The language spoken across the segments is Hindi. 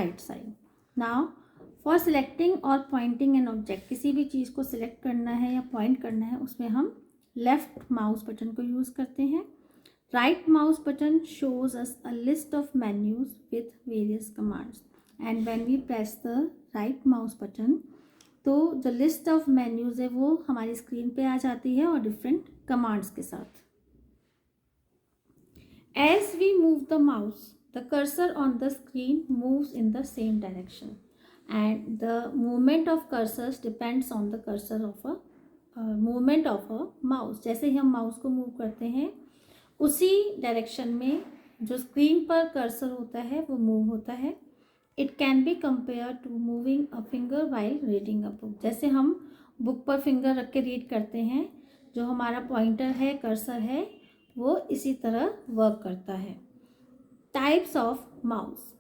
Right side. Now for selecting और पॉइंटिंग एन ऑब्जेक्ट, किसी भी चीज़ को सिलेक्ट करना है या पॉइंट करना है, उसमें हम लेफ्ट माउस बटन को यूज़ करते हैं। Right mouse button shows us a list of menus with various commands, and when we press the right mouse button तो जो लिस्ट ऑफ मेन्यूज़ है वो हमारी स्क्रीन पे आ जाती है और डिफरेंट कमांड्स के साथ। As we move the mouse the cursor on the screen moves in the same direction and the movement of cursors depends on the cursor of a movement of a mouse. जैसे ही हम माउस को मूव करते हैं उसी डायरेक्शन में जो स्क्रीन पर कर्सर होता है वो मूव होता है। It can be compare to moving a finger while reading a book. जैसे हम बुक पर फिंगर रख के रीड करते हैं, जो हमारा पॉइंटर है, कर्सर है, वो इसी तरह वर्क करता है। Types of mouse,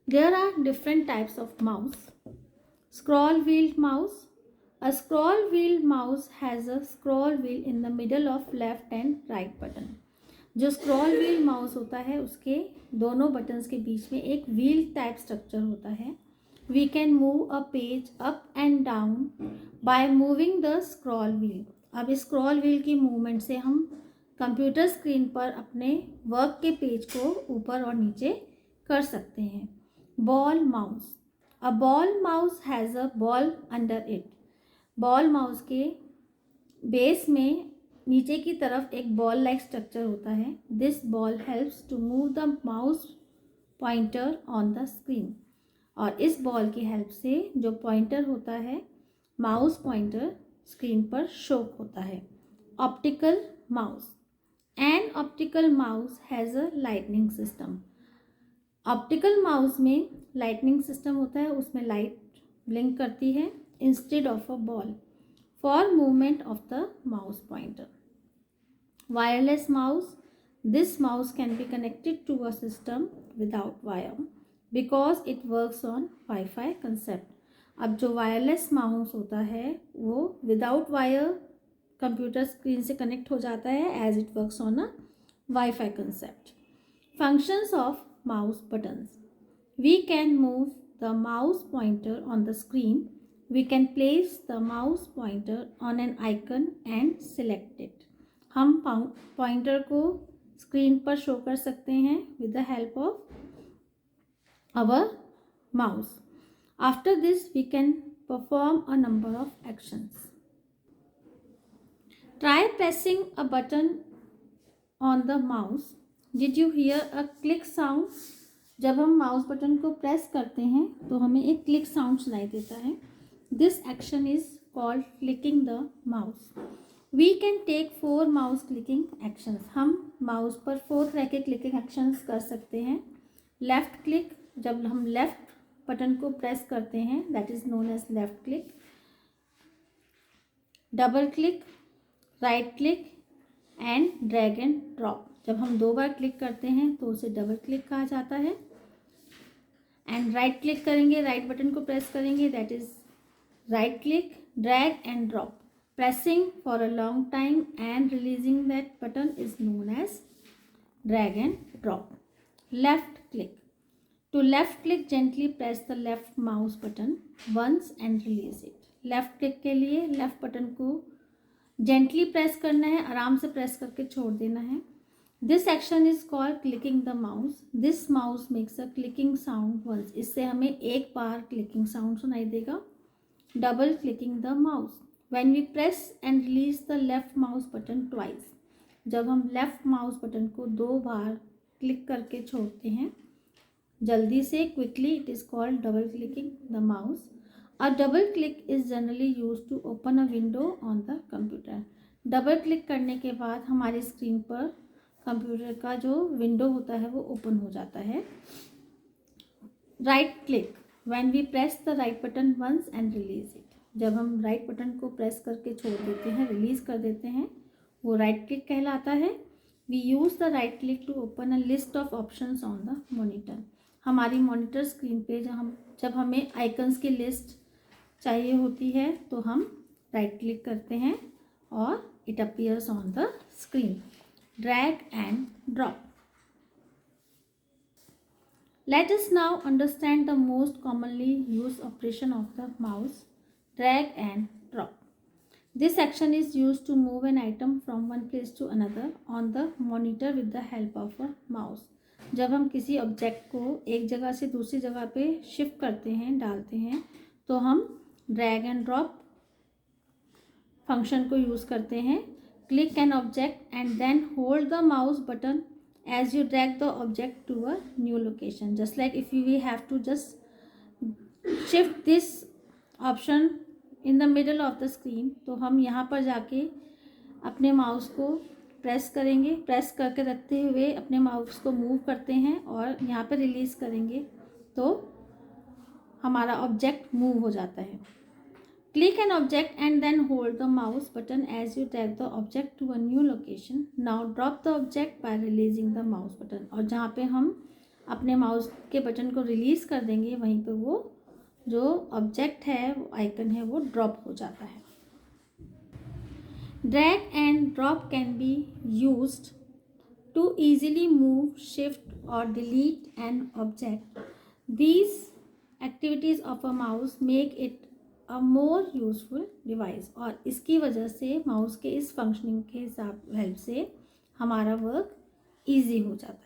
there are different types of mouse. Scroll wheeled mouse, a scroll wheel mouse has a scroll wheel in the middle of left and right button। जो स्क्रॉल व्हील माउस होता है उसके दोनों बटन्स के बीच में एक व्हील टाइप स्ट्रक्चर होता है। We can move a page up and down by moving the scroll wheel. अब इस स्क्रॉल व्हील की मूवमेंट से हम कंप्यूटर स्क्रीन पर अपने वर्क के पेज को ऊपर और नीचे कर सकते हैं। Ball mouse, a ball mouse has a ball under it. Ball mouse के बेस में नीचे की तरफ एक बॉल लाइक स्ट्रक्चर होता है। This ball helps to move the mouse pointer on the screen. और इस बॉल की हेल्प से जो पॉइंटर होता है, माउस पॉइंटर स्क्रीन पर शो होता है। Optical mouse, an optical mouse has a lightning system. Optical mouse में लाइटनिंग सिस्टम होता है, उसमें लाइट ब्लिंक करती है instead of a ball for movement of the mouse pointer। Wireless mouse, this mouse can be connected to a system without wire because it works on Wi-Fi concept। अब जो वायरलेस माउस होता है वो विदाउट वायर कंप्यूटर स्क्रीन से कनेक्ट हो जाता है as it works on a WiFi concept. Functions of mouse buttons, we can move the mouse pointer on the screen. We can place the mouse pointer on an icon and select it। हम पॉइंटर को स्क्रीन पर शो कर सकते हैं with the help of our mouse। After this we can perform a number of actions। Try pressing a button on the mouse। Did you hear a click sound? जब हम माउस बटन को प्रेस करते हैं तो हमें एक क्लिक साउंड सुनाई देता है। This action is called clicking the mouse। We can take 4 mouse clicking actions। हम माउस पर 4 तरह के क्लिकिंग एक्शंस कर सकते हैं। लेफ्ट क्लिक, जब हम लेफ्ट बटन को प्रेस करते हैं that is known as left click. Double click, right click and drag and drop. जब हम 2 बार क्लिक करते हैं तो उसे डबल क्लिक कहा जाता है। एंड राइट क्लिक करेंगे, राइट बटन को प्रेस करेंगे that is right click, drag and drop। Pressing for a long time and releasing that button is known as drag and drop। Left click, to left click gently press the left mouse button once and release it। left click के लिए left button को gently press करना है, आराम से press करके छोड़ देना है। This action is called clicking the mouse। This mouse makes a clicking sound once। इससे हमें एक बार clicking sound सुनाई देगा। Double clicking the mouse, when we press and release the left mouse button twice। जब हम लेफ्ट माउस बटन को 2 बार क्लिक करके छोड़ते हैं जल्दी से, quickly, it is called double clicking the mouse. A double click is generally use to open a window on the computer. Double click करने के बाद हमारी स्क्रीन पर कंप्यूटर का जो विंडो होता है वो ओपन हो जाता है। Right click, when we press the right button once and release it। जब हम राइट बटन को प्रेस करके छोड़ देते हैं, रिलीज कर देते हैं, वो राइट क्लिक कहलाता है। We use the right click to open a list of options on the monitor. हमारी मॉनिटर स्क्रीन पे जब हमें आइकन्स की लिस्ट चाहिए होती है तो हम राइट क्लिक करते हैं और it appears on the screen. Drag and drop, Let us now understand the most commonly used operation of the mouse, drag and drop. This action is used to move an item from one place to another on the monitor with the help of a mouse. जब हम किसी ऑब्जेक्ट को एक जगह से दूसरी जगह पे शिफ्ट करते हैं, डालते हैं, तो हम ड्रैग एंड ड्रॉप फंक्शन को यूज़ करते हैं. Click an object and then hold the mouse button as you drag the object to a new location. Just like if we have to just shift this option in the middle of the screen, तो हम यहाँ पर जाके अपने माउस को प्रेस करेंगे, प्रेस करके रखते हुए अपने माउस को मूव करते हैं और यहाँ पे रिलीज़ करेंगे तो हमारा ऑब्जेक्ट मूव हो जाता है. Click an object and then hold the mouse button as you drag the object to a new location. Now drop the object by releasing the mouse button. और जहाँ पे हम अपने माउस के बटन को रिलीज़ कर देंगे वहीं पे वो जो ऑब्जेक्ट है, वो आइकन है, वो ड्रॉप हो जाता है. Drag and drop can be used to easily move, shift or delete an object. These activities of a mouse make it a more useful device. और इसकी वजह से माउस के इस फंक्शनिंग के हेल्प से हमारा वर्क ईजी हो जाता है.